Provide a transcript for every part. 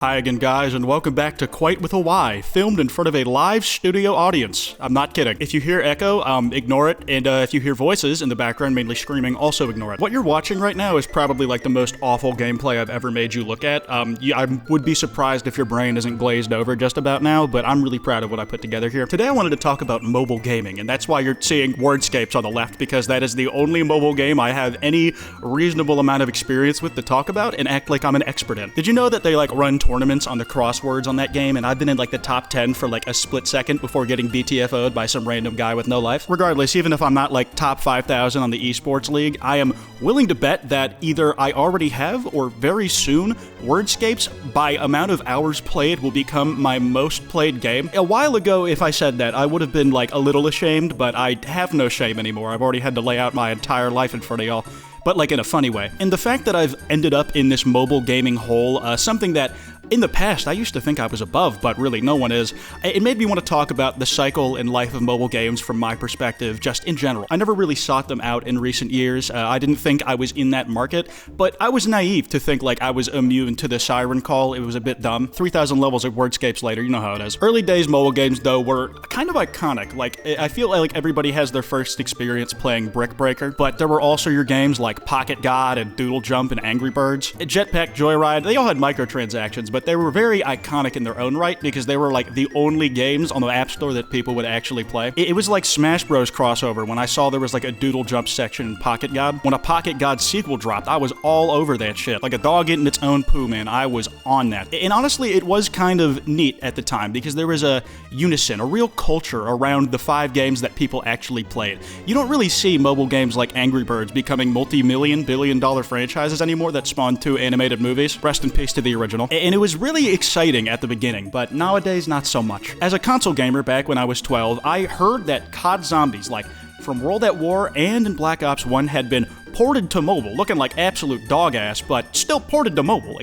Hi again, guys, and welcome back to Quite with a Y, filmed in front of a live studio audience. I'm not kidding. If you hear echo, ignore it, and if you hear voices in the background, mainly screaming, also ignore it. What you're watching right now is probably like the most awful gameplay I've ever made you look at. I would be surprised if your brain isn't glazed over just about now, but I'm really proud of what I put together here. Today I wanted to talk about mobile gaming, and that's why you're seeing Wordscapes on the left, because that is the only mobile game I have any reasonable amount of experience with to talk about and act like I'm an expert in. Did you know that they run tournaments on the crosswords on that game, and I've been in the top 10 for a split second before getting BTFO'd by some random guy with no life? Regardless, even if I'm not top 5,000 on the esports league, I am willing to bet that either I already have or very soon, Wordscapes, by amount of hours played, will become my most played game. A while ago, if I said that, I would have been a little ashamed, but I have no shame anymore. I've already had to lay out my entire life in front of y'all, but in a funny way. And the fact that I've ended up in this mobile gaming hole, something that in the past I used to think I was above, but really no one is, it made me want to talk about the cycle and life of mobile games from my perspective, just in general. I never really sought them out in recent years. I didn't think I was in that market, but I was naive to think I was immune to the siren call. It was a bit dumb. 3,000 levels of Wordscapes later, you know how it is. Early days mobile games, though, were kind of iconic. I feel like everybody has their first experience playing Brick Breaker, but there were also your games like Pocket God and Doodle Jump and Angry Birds. Jetpack Joyride, they all had microtransactions, but they were very iconic in their own right because they were the only games on the App Store that people would actually play. It was like Smash Bros. Crossover when I saw there was a Doodle Jump section in Pocket God. When a Pocket God sequel dropped, I was all over that shit. Like a dog eating its own poo, man. I was on that. And honestly, it was kind of neat at the time because there was a unison, a real culture around the 5 games that people actually played. You don't really see mobile games like Angry Birds becoming multi-million, billion-dollar franchises anymore that spawned 2 animated movies. Rest in peace to the original. And it was really exciting at the beginning, but nowadays not so much. As a console gamer back when I was 12, I heard that COD Zombies, from World at War and in Black Ops 1, had been ported to mobile, looking like absolute dog ass, but still ported to mobile.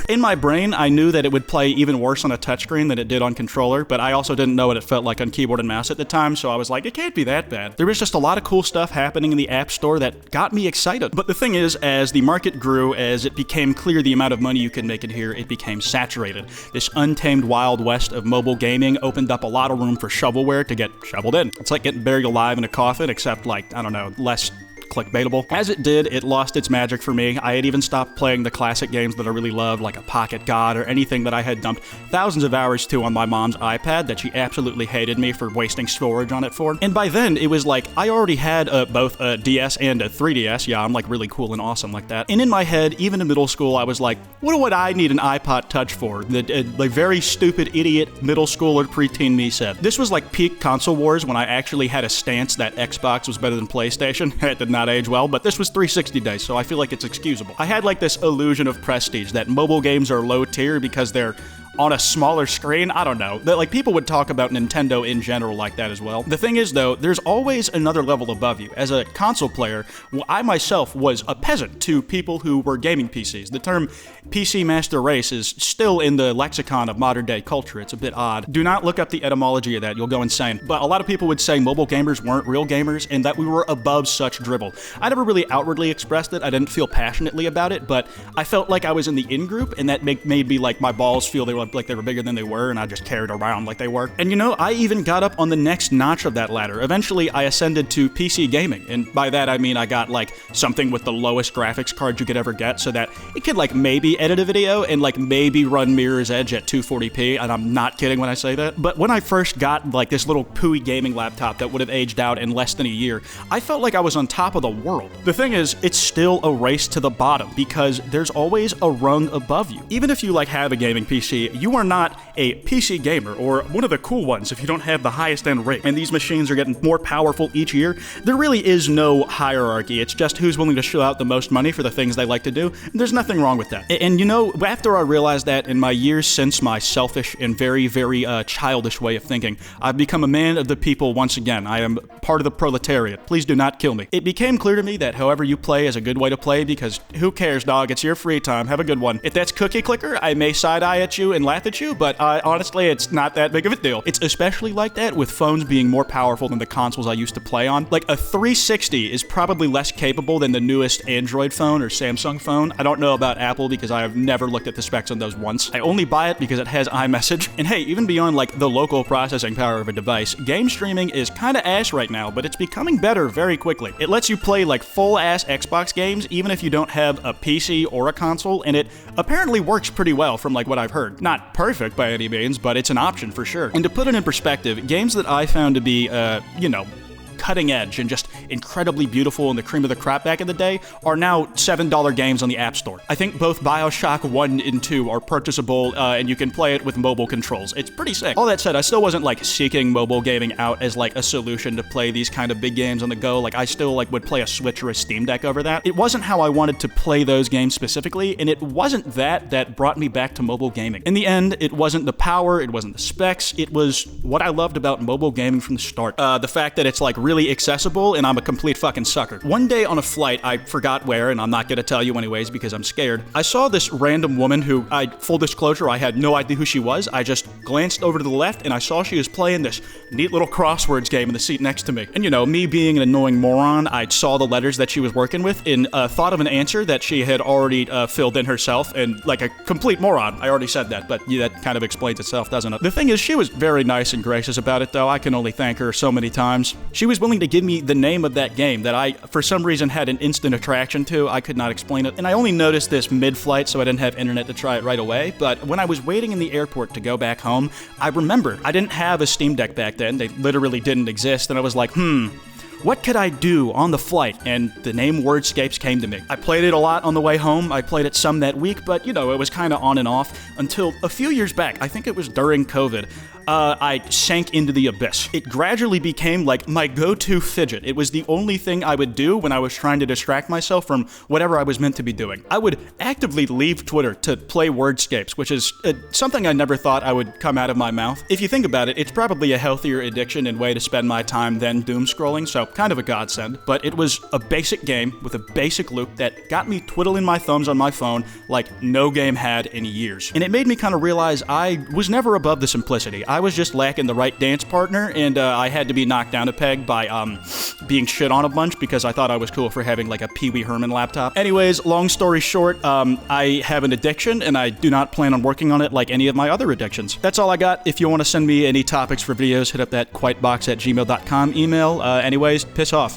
In my brain, I knew that it would play even worse on a touchscreen than it did on controller, but I also didn't know what it felt like on keyboard and mouse at the time, so I was like, it can't be that bad. There was just a lot of cool stuff happening in the App Store that got me excited. But the thing is, as the market grew, as it became clear the amount of money you could make in here, it became saturated. This untamed Wild West of mobile gaming opened up a lot of room for shovelware to get shoveled in. It's like getting buried alive in a coffin, except less clickbaitable. As it did, it lost its magic for me. I had even stopped playing the classic games that I really loved, like a Pocket God or anything that I had dumped thousands of hours to on my mom's iPad that she absolutely hated me for wasting storage on it for. And by then, it was I already had both a DS and a 3DS. Yeah, I'm really cool and awesome like that. And in my head, even in middle school, I was like, what would I need an iPod Touch for? The very stupid idiot middle schooler preteen me said. This was peak console wars when I actually had a stance that Xbox was better than PlayStation. It did not age well, but this was 360 days, so I feel like it's excusable. I had this illusion of prestige that mobile games are low tier because they're on a smaller screen. I don't know. People would talk about Nintendo in general like that as well. The thing is, though, there's always another level above you. As a console player, I myself was a peasant to people who were gaming PCs. The term PC Master Race is still in the lexicon of modern day culture. It's a bit odd. Do not look up the etymology of that. You'll go insane. But a lot of people would say mobile gamers weren't real gamers and that we were above such dribble. I never really outwardly expressed it. I didn't feel passionately about it, but I felt like I was in the in-group, and that made me my balls feel they were bigger than they were, and I just carried around like they were. And I even got up on the next notch of that ladder. Eventually, I ascended to PC gaming, and by that I mean I got something with the lowest graphics card you could ever get, so that it could maybe edit a video and maybe run Mirror's Edge at 240p, and I'm not kidding when I say that. But when I first got this little pooey gaming laptop that would have aged out in less than a year, I felt like I was on top of the world. The thing is, it's still a race to the bottom because there's always a rung above you. Even if you have a gaming PC, you are not a PC gamer or one of the cool ones if you don't have the highest end rig. And these machines are getting more powerful each year. There really is no hierarchy. It's just who's willing to shell out the most money for the things they like to do. And there's nothing wrong with that. And after I realized that in my years since my selfish and very, very childish way of thinking, I've become a man of the people once again. I am part of the proletariat. Please do not kill me. It became clear to me that however you play is a good way to play because who cares, dog? It's your free time. Have a good one. If that's cookie clicker, I may side-eye at you and laugh at you, but honestly, it's not that big of a deal. It's especially like that with phones being more powerful than the consoles I used to play on. Like, a 360 is probably less capable than the newest Android phone or Samsung phone. I don't know about Apple because I have never looked at the specs on those once. I only buy it because it has iMessage. And hey, even beyond like the local processing power of a device, game streaming is kinda ass right now, but it's becoming better very quickly. It lets you play like full-ass Xbox games even if you don't have a PC or a console, and it apparently works pretty well from like what I've heard. Not perfect by any means, but it's an option for sure. And to put it in perspective, games that I found to be, cutting edge and just incredibly beautiful and the cream of the crop back in the day are now $7 games on the App Store. I think both BioShock 1 and 2 are purchasable, and you can play it with mobile controls. It's pretty sick. All that said, I still wasn't like seeking mobile gaming out as like a solution to play these kind of big games on the go. Like, I still like would play a Switch or a Steam Deck over that. It wasn't how I wanted to play those games specifically, and it wasn't that brought me back to mobile gaming. In the end, it wasn't the power, it wasn't the specs, it was what I loved about mobile gaming from the start. The fact that it's like really accessible, and I'm a complete fucking sucker. One day on a flight, I forgot where, and I'm not gonna tell you anyways because I'm scared, I saw this random woman who, full disclosure, I had no idea who she was. I just glanced over to the left, and I saw she was playing this neat little crosswords game in the seat next to me. And me being an annoying moron, I saw the letters that she was working with and thought of an answer that she had already filled in herself, and like a complete moron. I already said that, but yeah, that kind of explains itself, doesn't it? The thing is, she was very nice and gracious about it, though. I can only thank her so many times. She was willing to give me the name of that game that I, for some reason, had an instant attraction to. I could not explain it, and I only noticed this mid-flight, so I didn't have internet to try it right away, but when I was waiting in the airport to go back home, I remember I didn't have a Steam Deck back then. They literally didn't exist, and I was like, what could I do on the flight? And the name Wordscapes came to me. I played it a lot on the way home. I played it some that week, but it was kind of on and off until a few years back. I think it was during COVID. I sank into the abyss. It gradually became like my go-to fidget. It was the only thing I would do when I was trying to distract myself from whatever I was meant to be doing. I would actively leave Twitter to play Wordscapes, which is something I never thought I would come out of my mouth. If you think about it, it's probably a healthier addiction and way to spend my time than doom scrolling, so kind of a godsend. But it was a basic game with a basic loop that got me twiddling my thumbs on my phone like no game had in years. And it made me kind of realize I was never above the simplicity. I was just lacking the right dance partner, and I had to be knocked down a peg by being shit on a bunch because I thought I was cool for having like a Pee Wee Herman laptop. Anyways, long story short, I have an addiction, and I do not plan on working on it like any of my other addictions. That's all I got. If you want to send me any topics for videos, hit up that kwytebox@gmail.com email. Anyways, piss off.